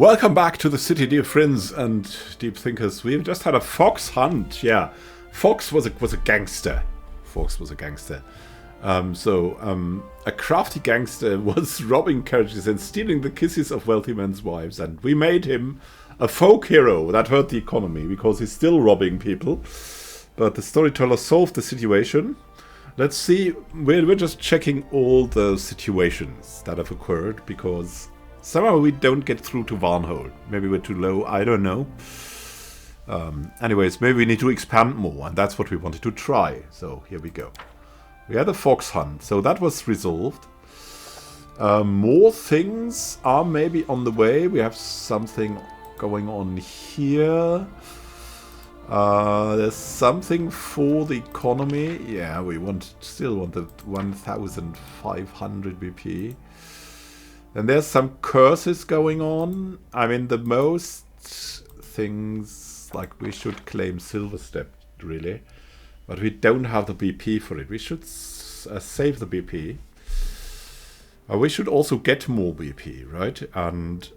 Welcome back to the city, dear friends and deep thinkers. We've just had a fox hunt. Yeah, Fox was a gangster. Fox was a gangster. A crafty gangster was robbing carriages and stealing the kisses of wealthy men's wives, and we made him a folk hero. That hurt the economy because he's still robbing people. But the storyteller solved the situation. Let's see. We're just checking all the situations that have occurred because somehow we don't get through to Varnhold. Maybe we're too low, I don't know. Anyways, maybe we need to expand more, and that's what we wanted to try. So here we go. We had a fox hunt, so that was resolved. More things are maybe on the way. We have something going on here. There's something for the economy. Yeah, we still want the 1,500 BP. And there's some curses going on. I mean, the most things, like we should claim Silver Step, really. But we don't have the BP for it. We should save the BP. We should also get more BP, right? And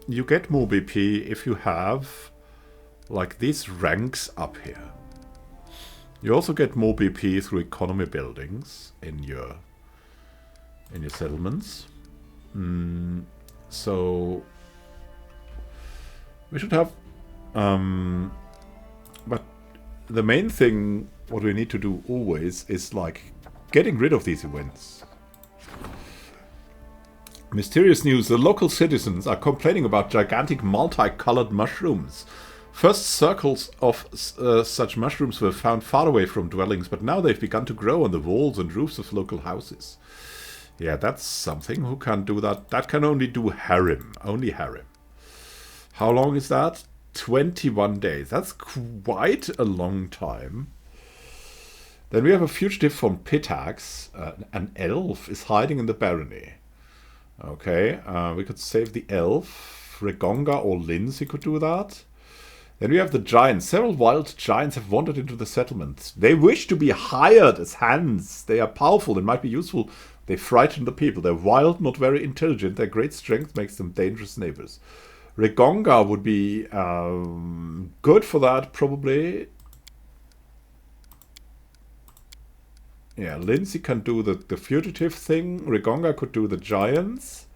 you get more BP if you have, like, these ranks up here. You also get more BP through economy buildings in your settlements. So we should have, but the main thing, what we need to do always is like getting rid of these events. Mysterious news: the local citizens are complaining about gigantic multicolored mushrooms. First circles of such mushrooms were found far away from dwellings, but now they've begun to grow on the walls and roofs of local houses. Yeah, that's something. Who can do that? That can only do harem. Only harem. How long is that? 21 days. That's quite a long time. Then we have a fugitive from Pitax. An elf is hiding in the barony. Okay, we could save the elf. Regonga or Lindsay could do that. Then we have the giants. Several wild giants have wandered into the settlement. They wish to be hired as hands. They are powerful and might be useful. They frighten the people. They're wild, not very intelligent. Their great strength makes them dangerous neighbors. Regonga would be good for that, probably. Yeah, Lindsay can do the fugitive thing. Regonga could do the giants.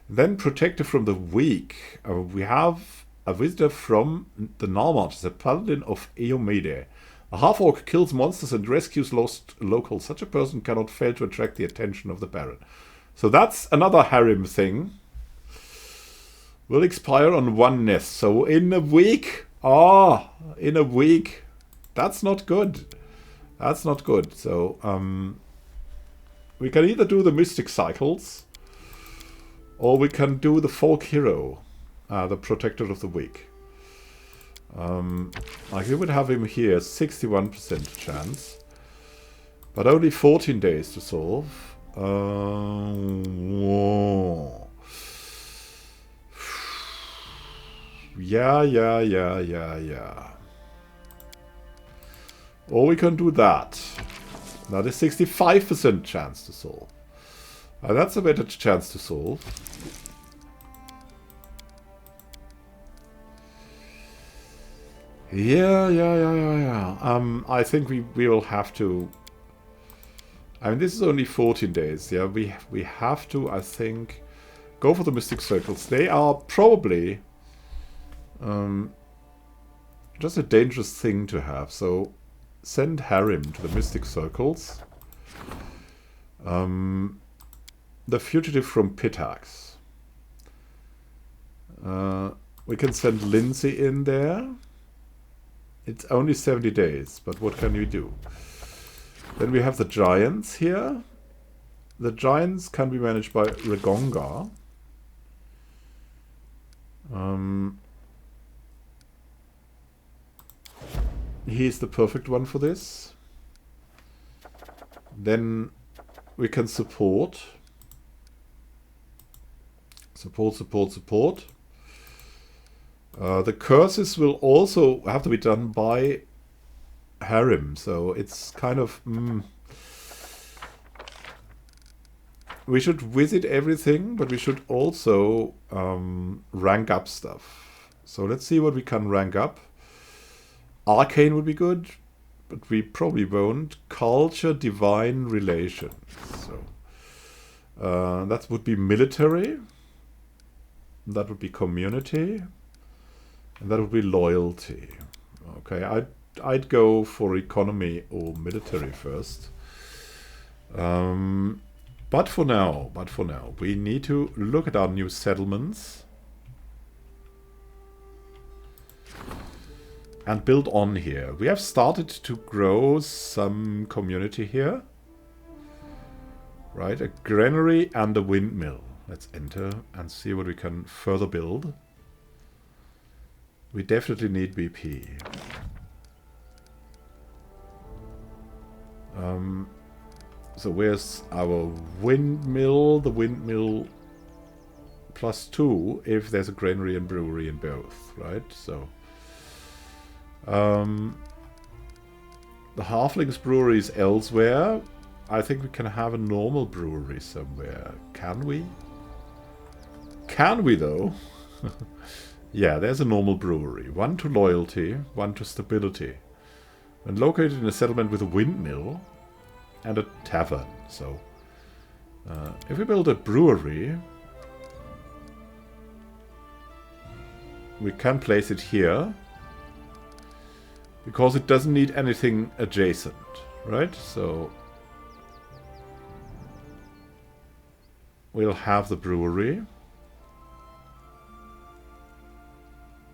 Then protector from the weak. We have a visitor from the Nalmarch, the paladin of Eomede. A half-orc kills monsters and rescues lost locals. Such a person cannot fail to attract the attention of the Baron. So that's another harem thing. Will expire on one nest. So in a week. In a week. That's not good. That's not good. So we can either do the mystic cycles, or we can do the folk hero, the protector of the weak. Like we would have him here, 61% chance, but only 14 days to solve. Whoa. Yeah. Or we can do that. That is 65% chance to solve. That's a better chance to solve. Yeah. I think we will have to. I mean, this is only 14 days. Yeah, we have to, I think, go for the mystic circles. They are probably just a dangerous thing to have. So send harem to the mystic circles. The fugitive from Pitax. We can send Lindsay in there. It's only 70 days, but what can we do? Then we have the giants here. The giants can be managed by Regonga. He's the perfect one for this. Then we can support. Support. The curses will also have to be done by harem, so it's kind of we should visit everything, but we should also rank up stuff. So let's see what we can rank up. Arcane would be good, but we probably won't. Culture, divine, relations. So that would be military. That would be community. And that would be loyalty. Okay, I'd go for economy or military first. But for now, we need to look at our new settlements and build on here. We have started to grow some community here. Right, a granary and a windmill. Let's enter and see what we can further build. We definitely need BP. So where's our windmill? The windmill +2 if there's a granary and brewery in both, right? So the Halflings brewery is elsewhere. I think we can have a normal brewery somewhere. Can we? Can we though? Yeah, there's a normal brewery. One to loyalty, one to stability. And located in a settlement with a windmill and a tavern. So, if we build a brewery, we can place it here because it doesn't need anything adjacent, right? So, we'll have the brewery.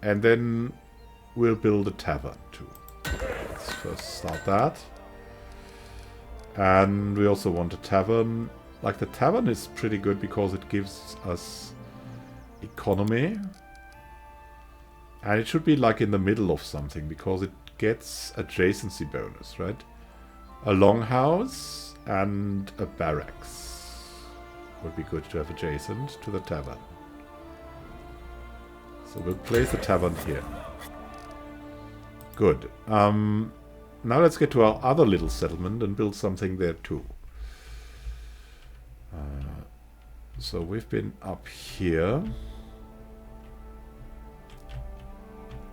And then we'll build a tavern too. Let's first start that. And we also want a tavern. Like, the tavern is pretty good because it gives us economy. And it should be like in the middle of something because it gets adjacency bonus, right? A longhouse and a barracks would be good to have adjacent to the tavern. So we'll place the tavern here. Good. Now let's get to our other little settlement and build something there too. So we've been up here.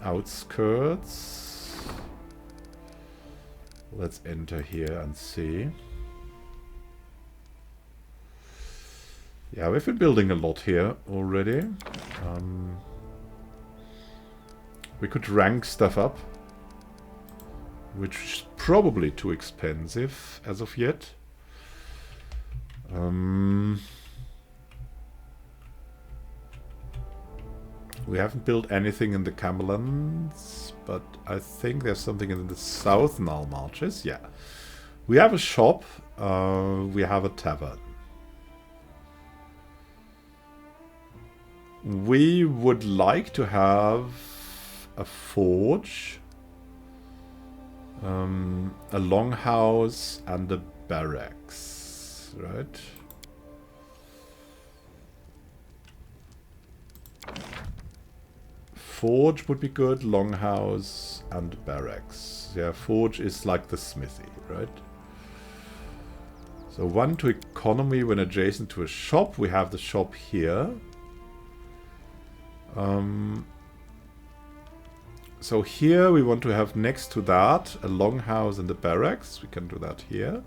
Outskirts. Let's enter here and see. Yeah, we've been building a lot here already. We could rank stuff up, which is probably too expensive as of yet. We haven't built anything in the Camerlands, but I think there's something in the South Nile Marches. Yeah. We have a shop. We have a tavern. We would like to have a forge, a longhouse, and a barracks, right? Forge would be good, longhouse, and barracks. Yeah, forge is like the smithy, right? So one to economy when adjacent to a shop. We have the shop here. So here we want to have next to that a longhouse and a barracks. We can do that here.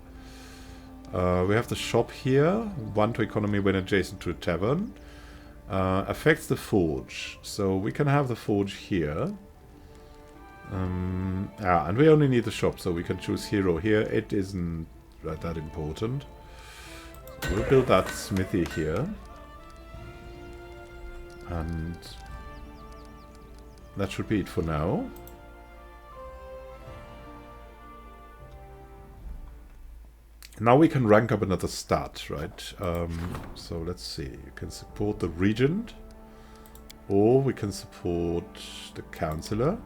We have the shop here. One to economy when adjacent to a tavern. Affects the forge. So we can have the forge here. Yeah, and we only need the shop, so we can choose hero here. It isn't that important. So we'll build that smithy here. And that should be it for now. Now we can rank up another stat, right? So let's see. You can support the regent, or we can support the councillor.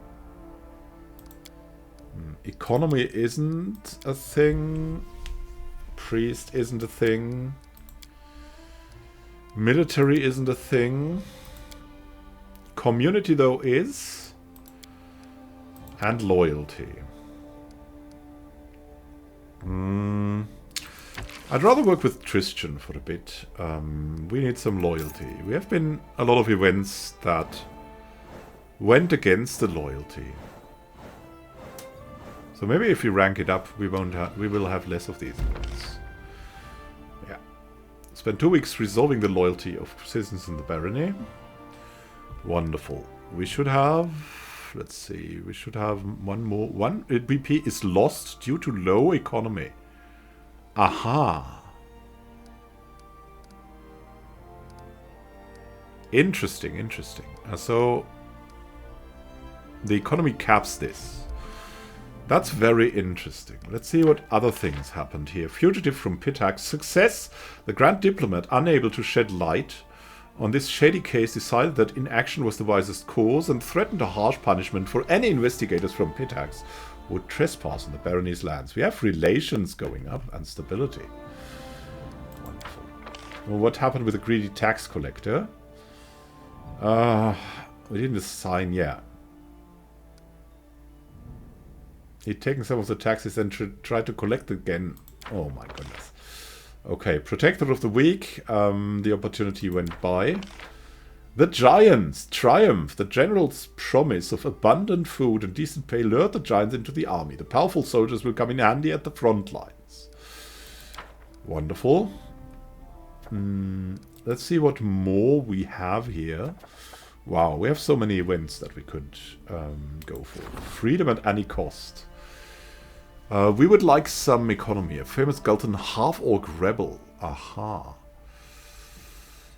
Economy isn't a thing. Priest isn't a thing. Military isn't a thing. Community, though, is. And loyalty. I'd rather work with Tristan for a bit. We need some loyalty. We have been a lot of events that went against the loyalty. So maybe if we rank it up, we will have less of these events. Yeah. Spend 2 weeks resolving the loyalty of citizens in the barony. Wonderful. We should have... Let's see. We should have one more. One BP is lost due to low economy. Aha. Interesting, interesting. So the economy caps this. That's very interesting. Let's see what other things happened here. Fugitive from Pitax. Success. The Grand Diplomat, unable to shed light on this shady case, decided that inaction was the wisest course and threatened a harsh punishment for any investigators from Pitax who would trespass on the barony's lands. We have relations going up and stability. Wonderful. Well, what happened with the greedy tax collector? We didn't assign, yeah. He'd taken some of the taxes and tried to collect again. Oh my goodness. Okay, Protector of the Weak. The opportunity went by. The Giants triumph. The general's promise of abundant food and decent pay lured the Giants into the army. The powerful soldiers will come in handy at the front lines. Wonderful. Let's see what more we have here. Wow, we have so many events that we could go for. Freedom at any cost. We would like some economy. A famous Gultan half-orc rebel. Aha.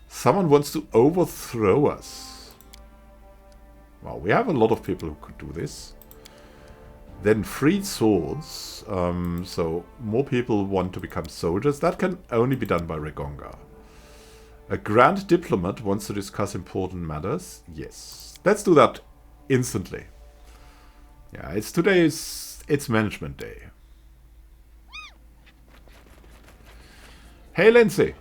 Someone wants to overthrow us. Well, we have a lot of people who could do this. Then freed swords. So more people want to become soldiers. That can only be done by Regonga. A Grand Diplomat wants to discuss important matters. Yes. Let's do that instantly. Yeah, it's Management Day. Hey, Lindsay.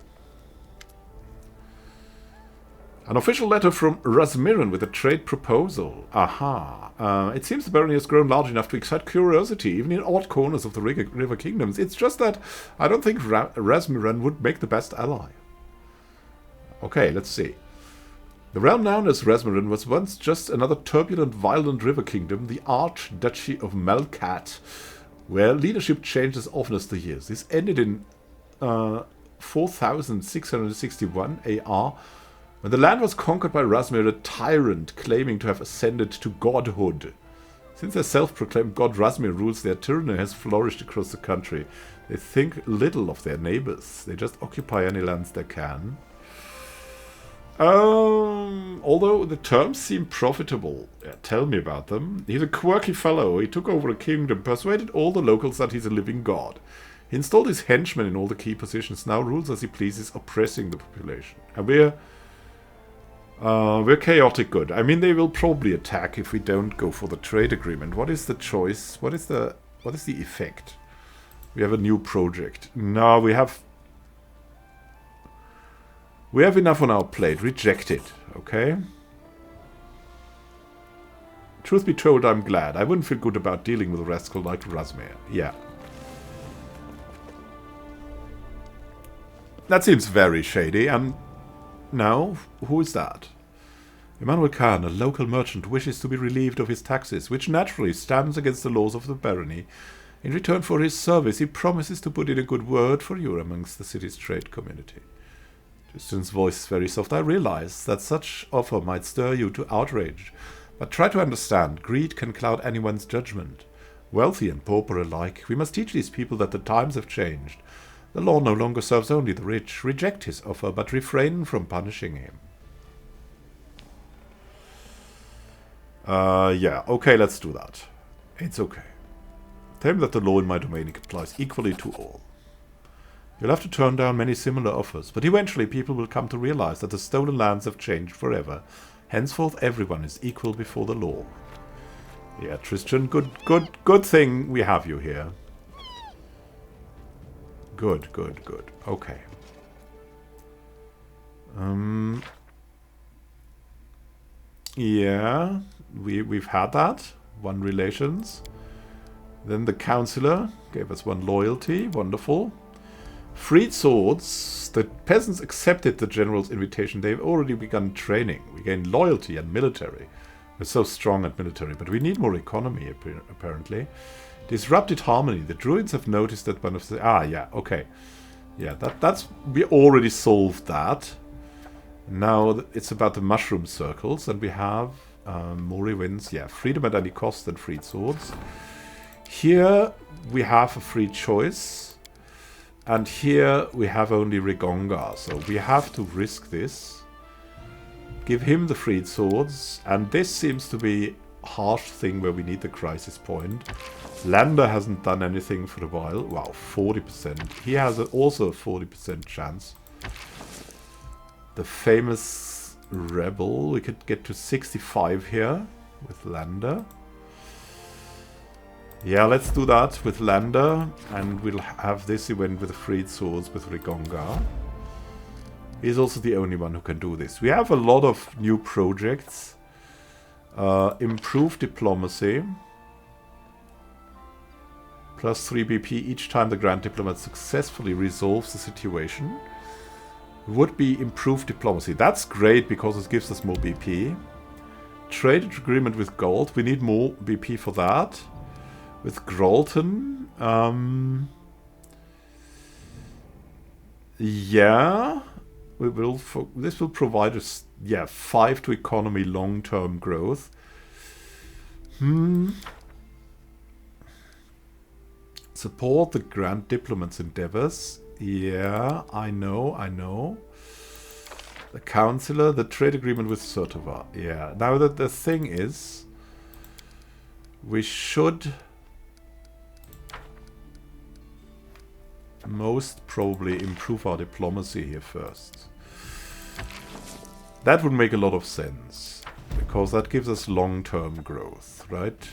An official letter from Rasmiran with a trade proposal. Aha. It seems the barony has grown large enough to excite curiosity, even in odd corners of the River Kingdoms. It's just that I don't think Rasmiran would make the best ally. Okay, let's see. The realm known as Rasmiran was once just another turbulent, violent river kingdom, the Archduchy of Melkat, where leadership changed as often as the years. This ended in 4661 AR, when the land was conquered by Rasmir, a tyrant claiming to have ascended to godhood. Since their self-proclaimed god Rasmir rules, their tyranny has flourished across the country. They think little of their neighbors. They just occupy any lands they can. Although the terms seem profitable. Yeah, tell me about them. He's a quirky fellow. He took over a kingdom, persuaded all the locals that he's a living god. He installed his henchmen in all the key positions, now rules as he pleases, oppressing the population. And we're chaotic good. I mean, they will probably attack if we don't go for the trade agreement. What is the choice? What is the effect? We have a new project. No, we have enough on our plate. Reject it, okay? Truth be told, I'm glad. I wouldn't feel good about dealing with a rascal like Rasmir. Yeah. That seems very shady. And now, who is that? Immanuel Khan, a local merchant, wishes to be relieved of his taxes, which naturally stands against the laws of the barony. In return for his service, he promises to put in a good word for you amongst the city's trade community. Tristan's voice is very soft. I realize that such offer might stir you to outrage, but try to understand. Greed can cloud anyone's judgment. Wealthy and pauper alike, we must teach these people that the times have changed. The law no longer serves only the rich. Reject his offer, but refrain from punishing him. Yeah, okay, let's do that. It's okay. Tell him that the law in my domain applies equally to all. You'll have to turn down many similar offers, but eventually people will come to realize that the stolen lands have changed forever. Henceforth, everyone is equal before the law. Yeah, Tristan, good thing we have you here. Good. Okay. Yeah, we've had that. 1 relations. Then the counselor gave us 1 loyalty. Wonderful. Freed swords. The peasants accepted the general's invitation. They've already begun training. We gain loyalty and military. We're so strong at military, but we need more economy, apparently. Disrupted harmony. The druids have noticed that one of the... Ah, yeah, okay. Yeah, that's... We already solved that. Now it's about the mushroom circles, and we have Mori wins. Yeah, freedom at any cost and freed swords. Here we have a free choice, and here we have only Rigonga, so we have to risk this. Give him the freed swords, and this seems to be a harsh thing where we need the crisis point. Lander hasn't done anything for a while. Wow, 40%. He has also a 40% chance. The famous rebel, we could get to 65 here with Lander. Yeah, let's do that with Lander, and we'll have this event with the freed swords with Rigonga. He's also the only one who can do this. We have a lot of new projects. Improve diplomacy. Plus 3 BP each time the Grand Diplomat successfully resolves the situation. Would be improved diplomacy. That's great because it gives us more BP. Trade agreement with gold. We need more BP for that. With Grolton. Yeah. We will. This will provide us, yeah, 5 to economy long-term growth. Support the Grand Diplomat's endeavors. Yeah, I know. The Counselor, the trade agreement with Surtova. Yeah, now that the thing is, we should most probably improve our diplomacy here first. That would make a lot of sense, because that gives us long-term growth, right?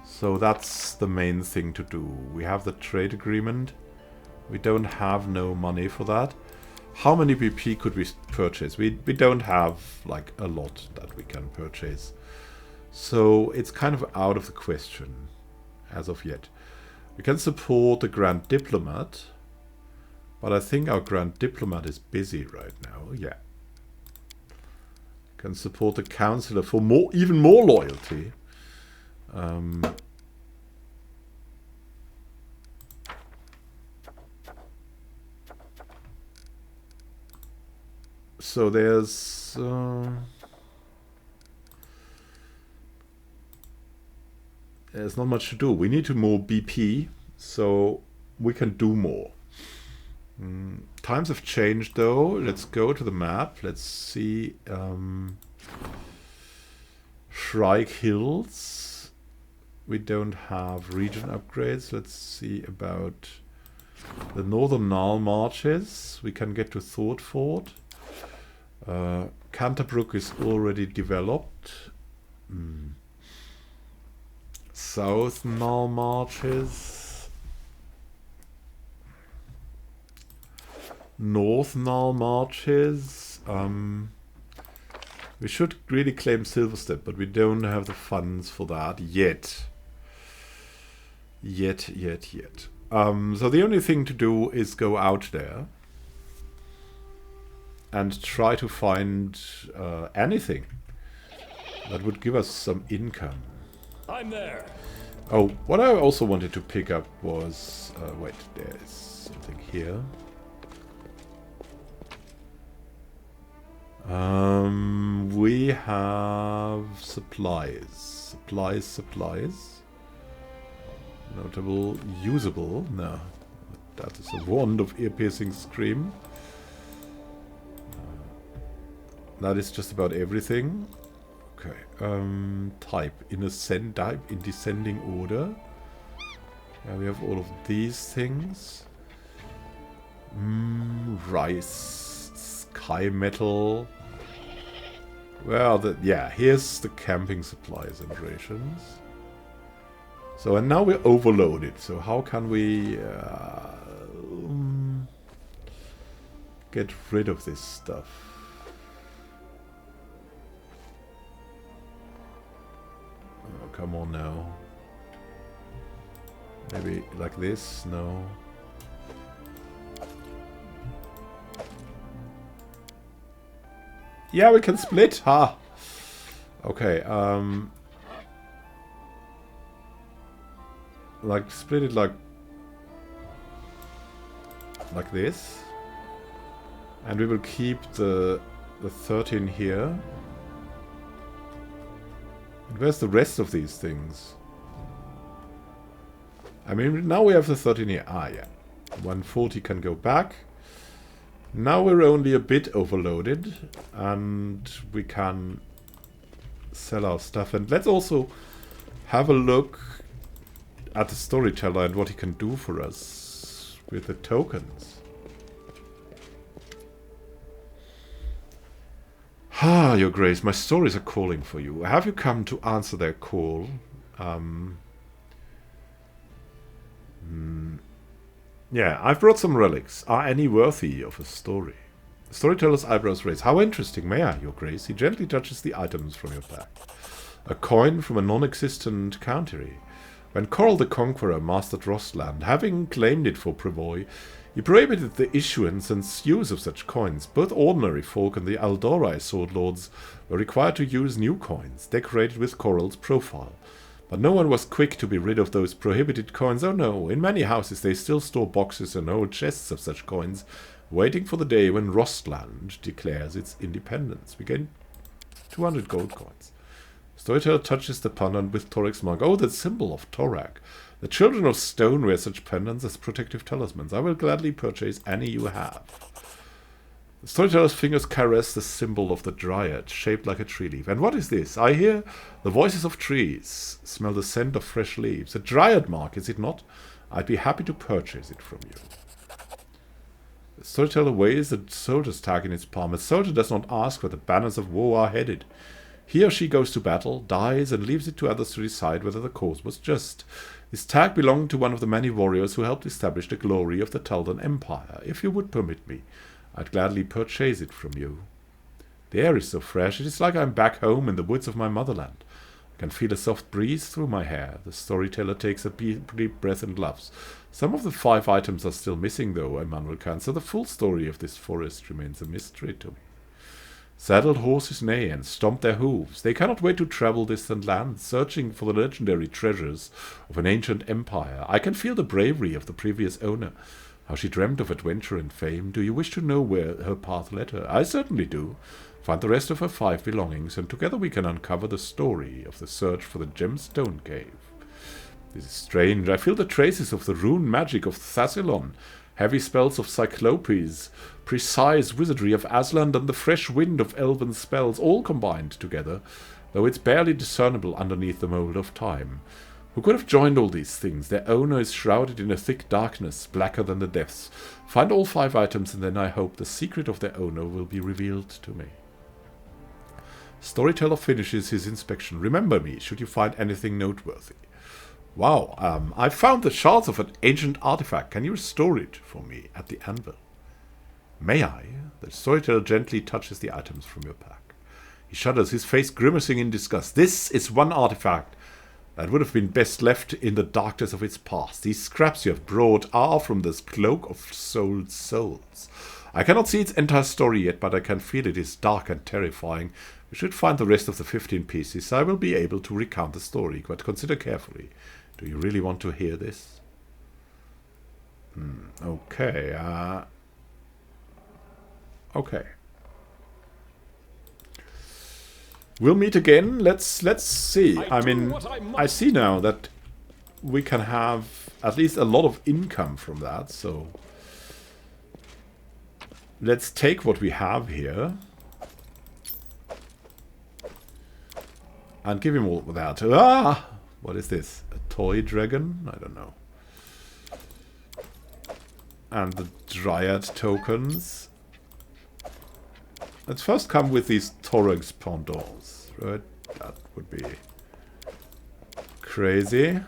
So that's the main thing to do. We have the trade agreement. We don't have no money for that. How many BP could we purchase? We don't have like a lot that we can purchase. So it's kind of out of the question as of yet. We can support the Grand Diplomat, but I think our Grand Diplomat is busy right now. Yeah. Can support the Counselor for more, even more loyalty. So there's not much to do. We need to more BP, so we can do more. Times have changed though. Let's go to the map. Let's see. Shrike Hills. We don't have region upgrades. Let's see about the Northern Nile Marches. We can get to Thortford. Canterbrook is already developed. South Nile Marches. North Nile Marches. We should really claim Silverstep, but we don't have the funds for that yet. Yet. So the only thing to do is go out there and try to find anything that would give us some income. I'm there. Oh, what I also wanted to pick up was... wait, there's something here. We have supplies. Supplies. Notable, usable. No, that is a wand of ear-piercing scream. That is just about everything. Okay. Type in descending order. Yeah, we have all of these things. Rice, sky metal. Well, yeah, here's the camping supplies and rations. So, and now we're overloaded. So how can we get rid of this stuff? Oh, come on now. Maybe like this? No. Yeah, we can split. Ha. Okay. Like split it like this, and we will keep the 13 here. And where's the rest of these things? I mean, now we have the 13 here. Ah, yeah. 140 can go back. Now we're only a bit overloaded, and we can sell our stuff. And let's also have a look at the storyteller and what he can do for us with the tokens. Ah, Your Grace, my stories are calling for you. Have you come to answer their call? Yeah, I've brought some relics. Are any worthy of a story? The storyteller's eyebrows raise. How interesting, may I, Your Grace? He gently touches the items from your pack. A coin from a non-existent country. When Coral the Conqueror mastered Rostland, having claimed it for Prevoy, he prohibited the issuance and use of such coins. Both ordinary folk and the Aldorai sword lords were required to use new coins, decorated with Coral's profile. But no one was quick to be rid of those prohibited coins. Oh no, in many houses they still store boxes and old chests of such coins, waiting for the day when Rostland declares its independence. We gain 200 gold coins. Storyteller touches the pendant with Torak's mark. Oh, the symbol of Torak. The children of stone wear such pendants as protective talismans. I will gladly purchase any you have. The storyteller's fingers caress the symbol of the dryad, shaped like a tree leaf. And what is this? I hear the voices of trees, smell the scent of fresh leaves. A dryad mark, is it not? I'd be happy to purchase it from you. The storyteller weighs the soldier's tag in its palm. A soldier does not ask where the banners of war are headed. He or she goes to battle, dies, and leaves it to others to decide whether the cause was just. This tag belonged to one of the many warriors who helped establish the glory of the Taldan Empire. If you would permit me, I'd gladly purchase it from you. The air is so fresh, it is like I'm back home in the woods of my motherland. I can feel a soft breeze through my hair. The storyteller takes a deep breath and laughs. Some of the 5 items are still missing, though, Immanuel Khan, so the full story of this forest remains a mystery to me. Saddled horses neigh and stomp their hooves. They cannot wait to travel distant lands, searching for the legendary treasures of an ancient empire. I can feel the bravery of the previous owner, how she dreamt of adventure and fame. Do you wish to know where her path led her? I certainly do. Find the rest of her 5 belongings, and together we can uncover the story of the search for the gemstone cave. This is strange. I feel the traces of the rune magic of Thassilon, heavy spells of Cyclopes, precise wizardry of Aslan, and the fresh wind of elven spells, all combined together, though it's barely discernible underneath the mold of time. Who could have joined all these things? Their owner is shrouded in a thick darkness, blacker than the depths. Find all 5 items, and then I hope the secret of their owner will be revealed to me. Storyteller finishes his inspection. Remember me, should you find anything noteworthy. Wow, I found the shards of an ancient artifact. Can you restore it for me at the anvil? May I? The storyteller gently touches the items from your pack. He shudders, his face grimacing in disgust. This is one artifact that would have been best left in the darkness of its past. These scraps you have brought are from this cloak of sold souls. I cannot see its entire story yet, but I can feel it is dark and terrifying. We should find the rest of the 15 pieces. I will be able to recount the story, but consider carefully. Do you really want to hear this? Okay, okay. We'll meet again. Let's see. I mean, I see now that we can have at least a lot of income from that, so let's take what we have here and give him all of that. Ah! What is this? A toy dragon? I don't know. And the Dryad tokens. Let's first come with these Torag's pendants, right? That would be crazy.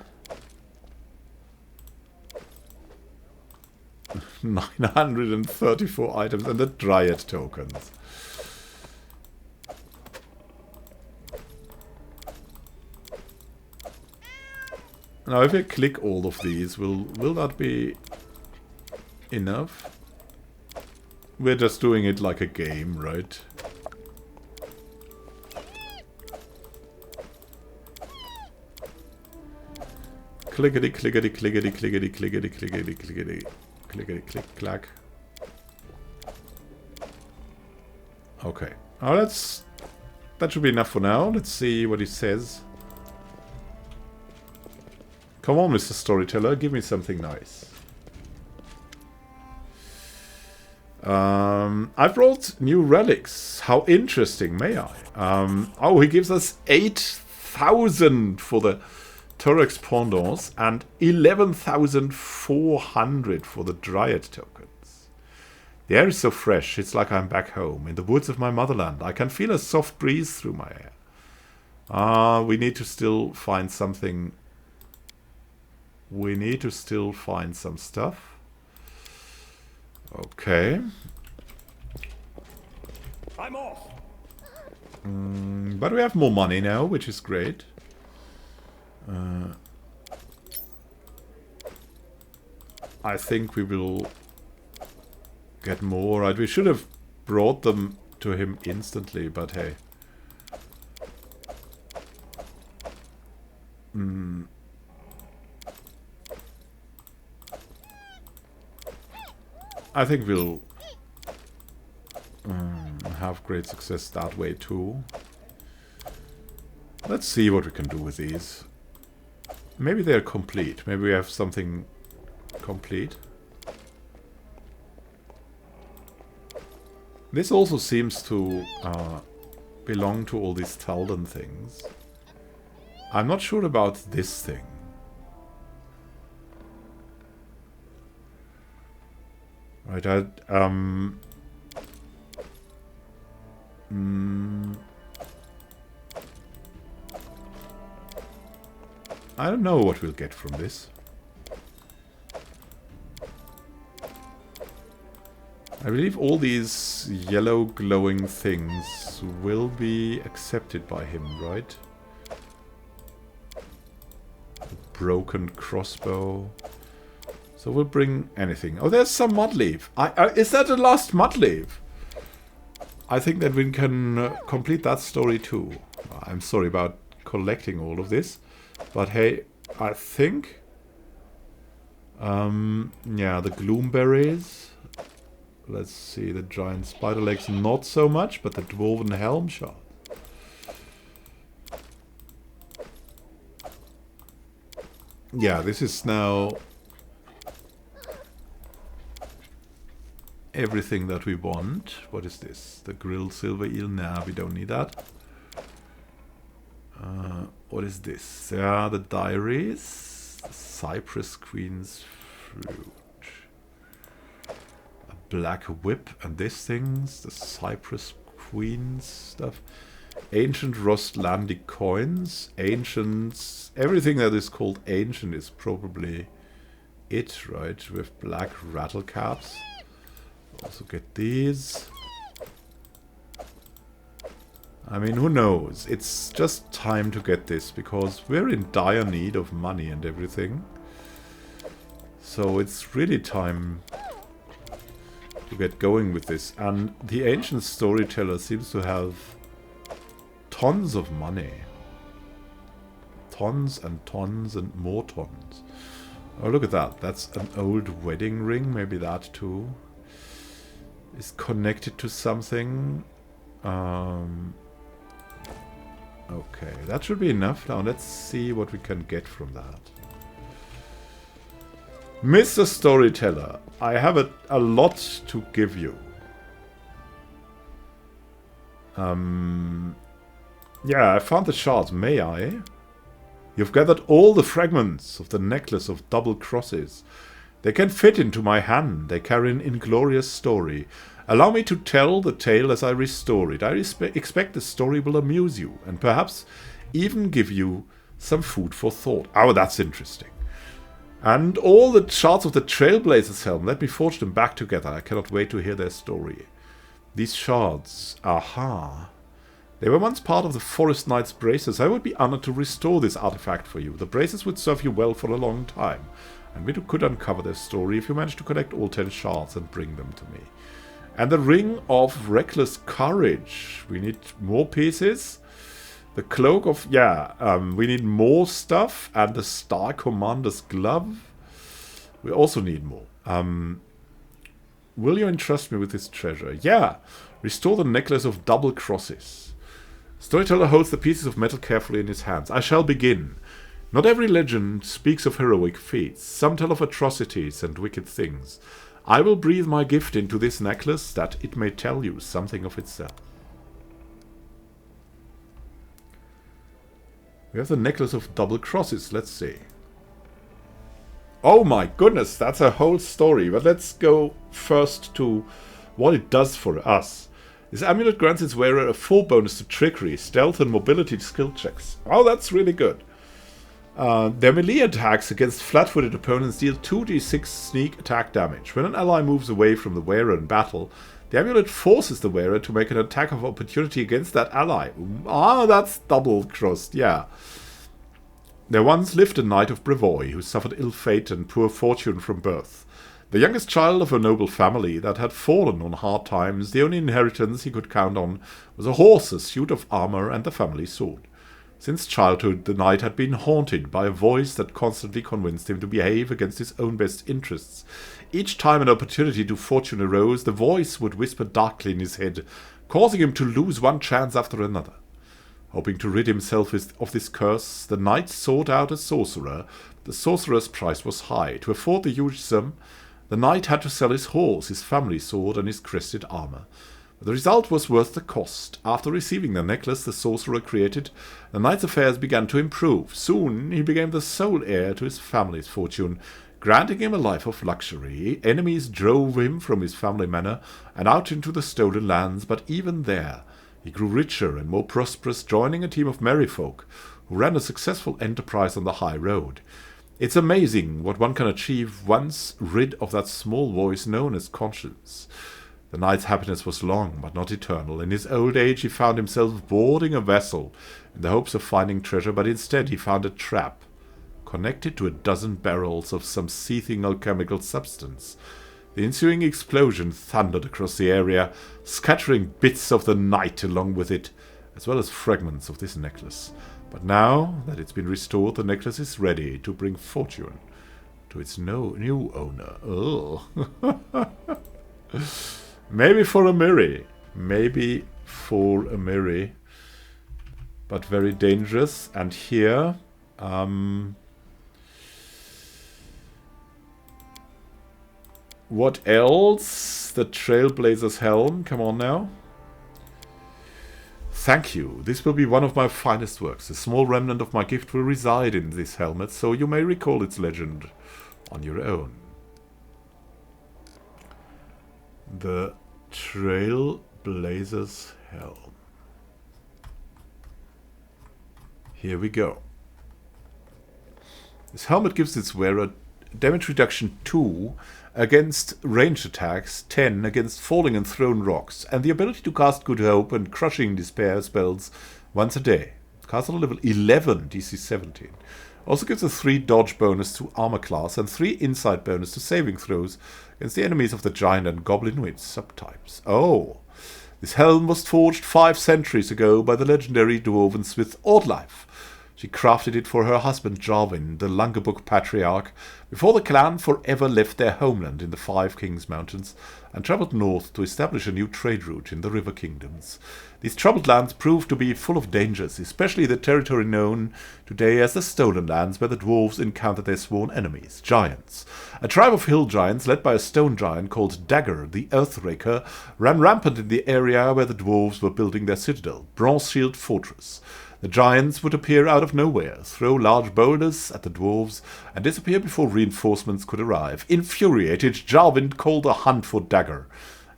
934 items and the Dryad tokens. Now, if I click all of these, will that be enough? We're just doing it like a game, right? Clickety, clickety, clickety, clickety, clickety, clickety, clickety, clickety, click, clack. Okay. Oh, that should be enough for now. Let's see what he says. Come on, Mr. Storyteller, give me something nice. I've brought new relics. How interesting, may I? Oh, he gives us 8,000 for the Turex Pendants and 11,400 for the Dryad tokens. The air is so fresh, it's like I'm back home, in the woods of my motherland. I can feel a soft breeze through my hair. We need to still find something. We need to still find some stuff. Okay. I'm off. But we have more money now, which is great. I think we will get more. Right, we should have brought them to him instantly, but hey. I think we'll have great success that way too. Let's see what we can do with these. Maybe they're complete. Maybe we have something complete. This also seems to belong to all these Taldan things. I'm not sure about this thing. Right, I don't know what we'll get from this. I believe all these yellow glowing things will be accepted by him, right? A broken crossbow. So we'll bring anything. Oh, there's some mud leaf. Is that the last mud leaf? I think that we can complete that story too. I'm sorry about collecting all of this. But hey, I think... yeah, the gloomberries. Let's see, the giant spider legs not so much, but the dwarven helm shot. Yeah, this is now... everything that we want. What is this? The grilled silver eel? Nah, we don't need that. What is this? Yeah, the diaries. The Cypress Queen's fruit. A black whip and this things. The Cypress Queen's stuff. Ancient Rostlandic coins. Ancients. Everything that is called ancient is probably it, right? With black rattle caps. Also get these. I mean, who knows? It's just time to get this, because we're in dire need of money and everything. So it's really time to get going with this. And the ancient storyteller seems to have tons of money. Tons and tons and more tons. Oh, look at that. That's an old wedding ring. Maybe that too is connected to something. Okay, that should be enough. Now let's see what we can get from that. Mr. Storyteller, I have a lot to give you. Yeah, I found the shards. May I? You've gathered all the fragments of the necklace of double crosses. They can fit into my hand. They carry an inglorious story. Allow me to tell the tale as I restore it. I expect the story will amuse you, and perhaps even give you some food for thought. Oh, that's interesting. And all the shards of the Trailblazer's helm. Let me forge them back together. I cannot wait to hear their story. These shards. Aha. They were once part of the Forest Knight's braces. I would be honored to restore this artifact for you. The braces would serve you well for a long time. And we could uncover their story if you manage to collect all 10 shards and bring them to me. And the Ring of Reckless Courage. We need more pieces. The cloak of... Yeah, we need more stuff. And the Star Commander's glove. We also need more. Will you entrust me with this treasure? Yeah. Restore the necklace of double crosses. Storyteller holds the pieces of metal carefully in his hands. I shall begin. Not every legend speaks of heroic feats. Some tell of atrocities and wicked things. I will breathe my gift into this necklace that it may tell you something of itself. We have the necklace of double crosses. Let's see. Oh my goodness, that's a whole story. But let's go first to what it does for us. This amulet grants its wearer a full bonus to trickery, stealth, and mobility skill checks. Oh, that's really good. Their melee attacks against flat-footed opponents deal 2d6 sneak attack damage. When an ally moves away from the wearer in battle, the amulet forces the wearer to make an attack of opportunity against that ally. Ah, that's double-crossed, yeah. There once lived a knight of Brevoy who suffered ill fate and poor fortune from birth. The youngest child of a noble family that had fallen on hard times, the only inheritance he could count on was a horse, a suit of armor, and the family sword. Since childhood, the knight had been haunted by a voice that constantly convinced him to behave against his own best interests. Each time an opportunity to fortune arose, the voice would whisper darkly in his head, causing him to lose one chance after another. Hoping to rid himself of this curse, the knight sought out a sorcerer. The sorcerer's price was high. To afford the huge sum, the knight had to sell his horse, his family sword, and his crested armor. The result was worth the cost. After receiving the necklace the sorcerer created, the knight's affairs began to improve. Soon he became the sole heir to his family's fortune, granting him a life of luxury. Enemies drove him from his family manor and out into the stolen lands, but even there he grew richer and more prosperous, joining a team of merryfolk who ran a successful enterprise on the high road. It's amazing what one can achieve once rid of that small voice known as conscience. The knight's happiness was long, but not eternal. In his old age he found himself boarding a vessel in the hopes of finding treasure, but instead he found a trap connected to a dozen barrels of some seething alchemical substance. The ensuing explosion thundered across the area, scattering bits of the knight along with it, as well as fragments of this necklace. But now that it's been restored, the necklace is ready to bring fortune to its new owner. Oh. Maybe for a Miri. Maybe for a Miri. But very dangerous. And here... what else? The Trailblazer's helm. Come on now. Thank you. This will be one of my finest works. A small remnant of my gift will reside in this helmet, so you may recall its legend on your own. The Trailblazer's helm. Here we go. This helmet gives its wearer damage reduction 2 against ranged attacks, 10 against falling and thrown rocks, and the ability to cast Good Hope and Crushing Despair spells once a day. Cast on level 11, DC 17. Also gives a 3 dodge bonus to armor class and 3 insight bonus to saving throws against the enemies of the giant and goblinoid subtypes. Oh, this helm was forged 5 centuries ago by the legendary dwarven smith Ordlife. She crafted it for her husband Jarvin, the Lungabuk patriarch, before the clan forever left their homeland in the Five Kings Mountains and travelled north to establish a new trade route in the River Kingdoms. These troubled lands proved to be full of dangers, especially the territory known today as the Stolen Lands, where the dwarves encountered their sworn enemies, giants. A tribe of hill giants led by a stone giant called Dagger, the Earthraker, ran rampant in the area where the dwarves were building their citadel, Bronze Shield Fortress. The giants would appear out of nowhere, throw large boulders at the dwarves, and disappear before reinforcements could arrive. Infuriated, Jarvin called a hunt for Dagger,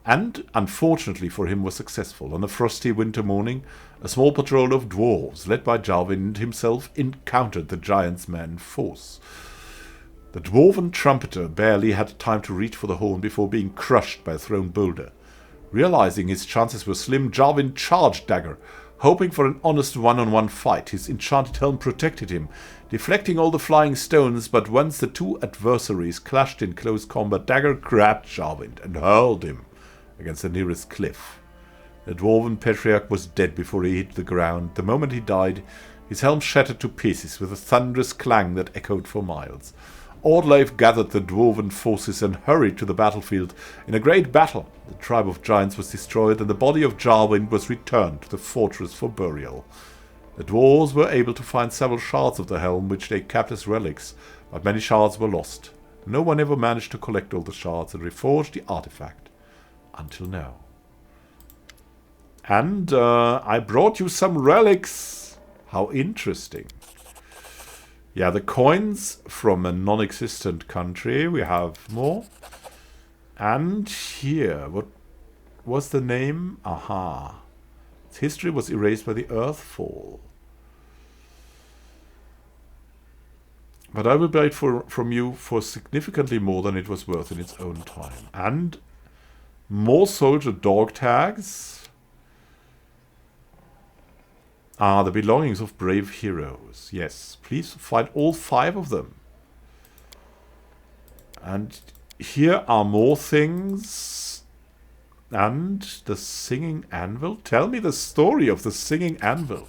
and, unfortunately for him, was successful. On a frosty winter morning, a small patrol of dwarves, led by Jarvin himself, encountered the giants' man force. The dwarven trumpeter barely had time to reach for the horn before being crushed by a thrown boulder. Realizing his chances were slim, Jarvin charged Dagger, hoping for an honest one-on-one fight. His enchanted helm protected him, deflecting all the flying stones, but once the two adversaries clashed in close combat, Dagger grabbed Jarvin and hurled him against the nearest cliff. The dwarven patriarch was dead before he hit the ground. The moment he died, his helm shattered to pieces with a thunderous clang that echoed for miles. Ordleif gathered the dwarven forces and hurried to the battlefield. In a great battle, the tribe of giants was destroyed, and the body of Jarwind was returned to the fortress for burial. The dwarves were able to find several shards of the helm, which they kept as relics, but many shards were lost. No one ever managed to collect all the shards and reforge the artifact. Until now. And I brought you some relics. How interesting. Yeah, the coins from a non-existent country. We have more. And here, what was the name? Aha. Its history was erased by the Earthfall. But I will buy it from you for significantly more than it was worth in its own time. And more soldier dog tags. Ah, the belongings of brave heroes. Yes, please find all 5 of them. And here are more things. And the singing anvil. Tell me the story of the singing anvil.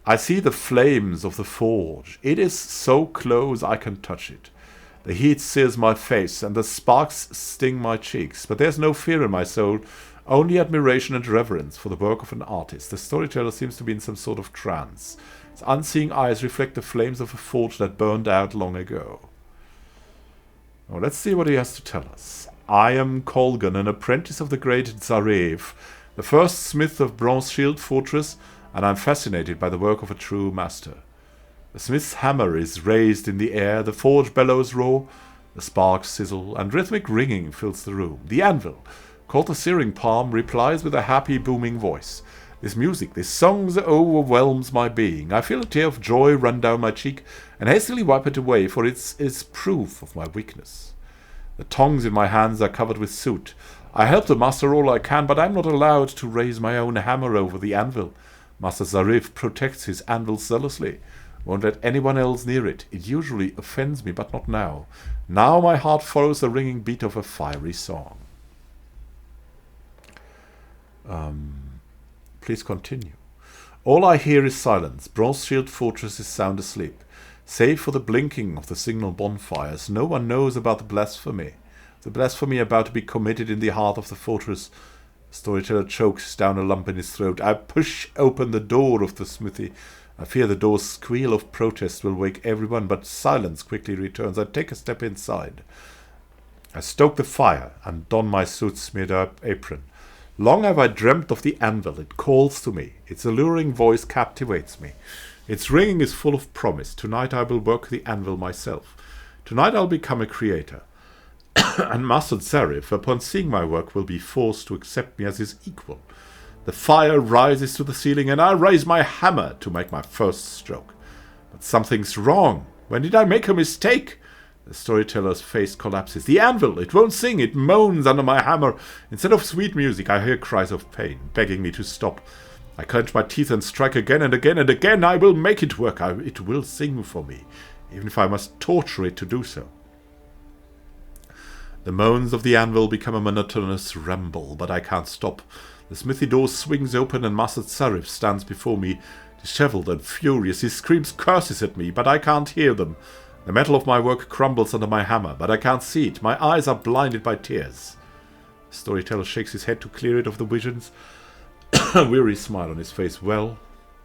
I see the flames of the forge. It is so close I can touch it. The heat sears my face and the sparks sting my cheeks. But there's no fear in my soul. Only admiration and reverence for the work of an artist. The storyteller seems to be in some sort of trance. His unseeing eyes reflect the flames of a forge that burned out long ago. Now, let's see what he has to tell us. I am Kolgan, an apprentice of the great Zarev, the first smith of Bronze Shield Fortress, and I'm fascinated by the work of a true master. The smith's hammer is raised in the air, the forge bellows roar, the sparks sizzle, and rhythmic ringing fills the room. The anvil, called the searing palm, replies with a happy booming voice. This music, this song overwhelms my being. I feel a tear of joy run down my cheek and hastily wipe it away, for it's proof of my weakness. The tongs in my hands are covered with soot. I help the master all I can, but I'm not allowed to raise my own hammer over the anvil. Master Zarif protects his anvil zealously, won't let anyone else near it. It usually offends me, but not now. Now my heart follows the ringing beat of a fiery song. Please continue. All I hear is silence. Bronze Shield Fortress is sound asleep. Save for the blinking of the signal bonfires, no one knows about the blasphemy. The blasphemy about to be committed in the heart of the fortress. The storyteller chokes down a lump in his throat. I push open the door of the smithy. I fear the door's squeal of protest will wake everyone, but silence quickly returns. I take a step inside. I stoke the fire and don my soot-smeared apron. Long have I dreamt of the anvil. It calls to me. Its alluring voice captivates me. Its ringing is full of promise. Tonight I will work the anvil myself. Tonight I'll become a creator. And Master Zarif, upon seeing my work, will be forced to accept me as his equal. The fire rises to the ceiling, and I raise my hammer to make my first stroke. But something's wrong. When did I make a mistake? The storyteller's face collapses. The anvil, it won't sing, it moans under my hammer. Instead of sweet music, I hear cries of pain, begging me to stop. I clench my teeth and strike again and again and again. I will make it work. It will sing for me, even if I must torture it to do so. The moans of the anvil become a monotonous rumble, but I can't stop. The smithy door swings open and Master Zarif stands before me, disheveled and furious. He screams curses at me, but I can't hear them. The metal of my work crumbles under my hammer, but I can't see it. My eyes are blinded by tears. The storyteller shakes his head to clear it of the visions. A weary smile on his face. Well,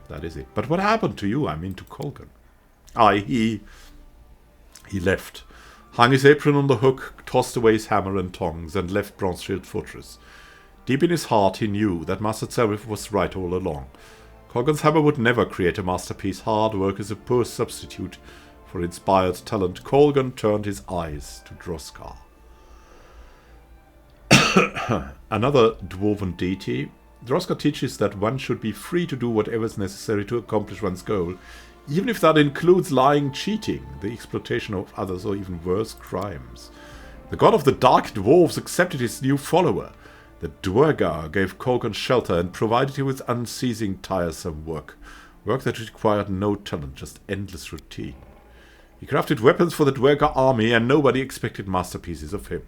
that is it. But what happened to you? I mean to Kolgan. He left. Hung his apron on the hook, tossed away his hammer and tongs, and left Bronze Shield Fortress. Deep in his heart he knew that Master Zarif was right all along. Kolgan's hammer would never create a masterpiece. Hard work is a poor substitute for inspired talent. Kolgan turned his eyes to Droskar. Another dwarven deity. Droskar teaches that one should be free to do whatever is necessary to accomplish one's goal, even if that includes lying, cheating, the exploitation of others, or even worse, crimes. The god of the dark dwarves accepted his new follower. The Duergar gave Kolgan shelter and provided him with unceasing, tiresome work. Work that required no talent, just endless routine. He crafted weapons for the Duergar army, and nobody expected masterpieces of him.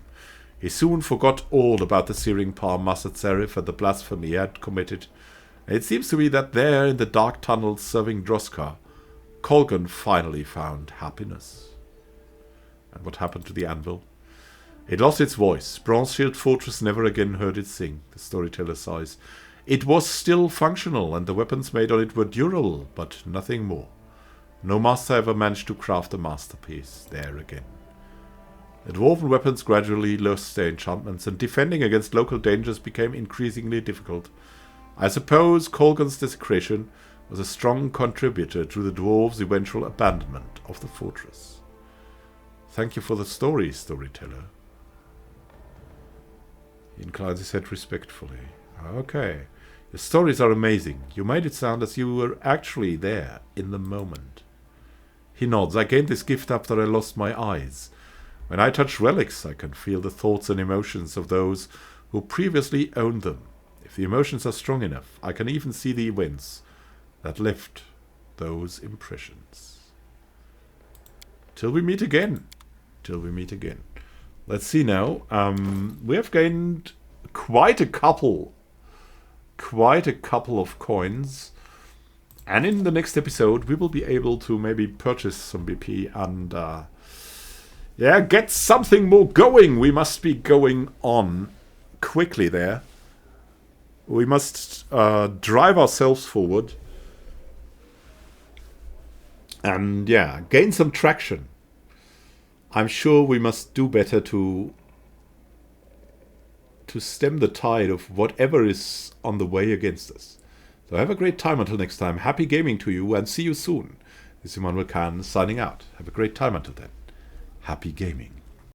He soon forgot all about the searing palm mustered serif and the blasphemy he had committed. And it seems to me that there, in the dark tunnels serving Droska, Kolgan finally found happiness. And what happened to the anvil? It lost its voice. Bronze Shield Fortress never again heard it sing, the storyteller sighs. It was still functional, and the weapons made on it were durable, but nothing more. No master ever managed to craft a masterpiece there again. The dwarven weapons gradually lost their enchantments, and defending against local dangers became increasingly difficult. I suppose Kolgan's desecration was a strong contributor to the dwarves' eventual abandonment of the fortress. Thank you for the story, storyteller. He inclines his head respectfully. Okay. Your stories are amazing. You made it sound as you were actually there, in the moment. He nods. I gained this gift after I lost my eyes. When I touch relics, I can feel the thoughts and emotions of those who previously owned them. If the emotions are strong enough, I can even see the events that left those impressions. Till we meet again. Till we meet again. Let's see now. We have gained quite a couple of coins. And in the next episode, we will be able to maybe purchase some BP and get something more going. We must be going on quickly there. We must drive ourselves forward and gain some traction. I'm sure we must do better to stem the tide of whatever is on the way against us. So have a great time until next time. Happy gaming to you and see you soon. This is Immanuel Khan signing out. Have a great time until then. Happy gaming.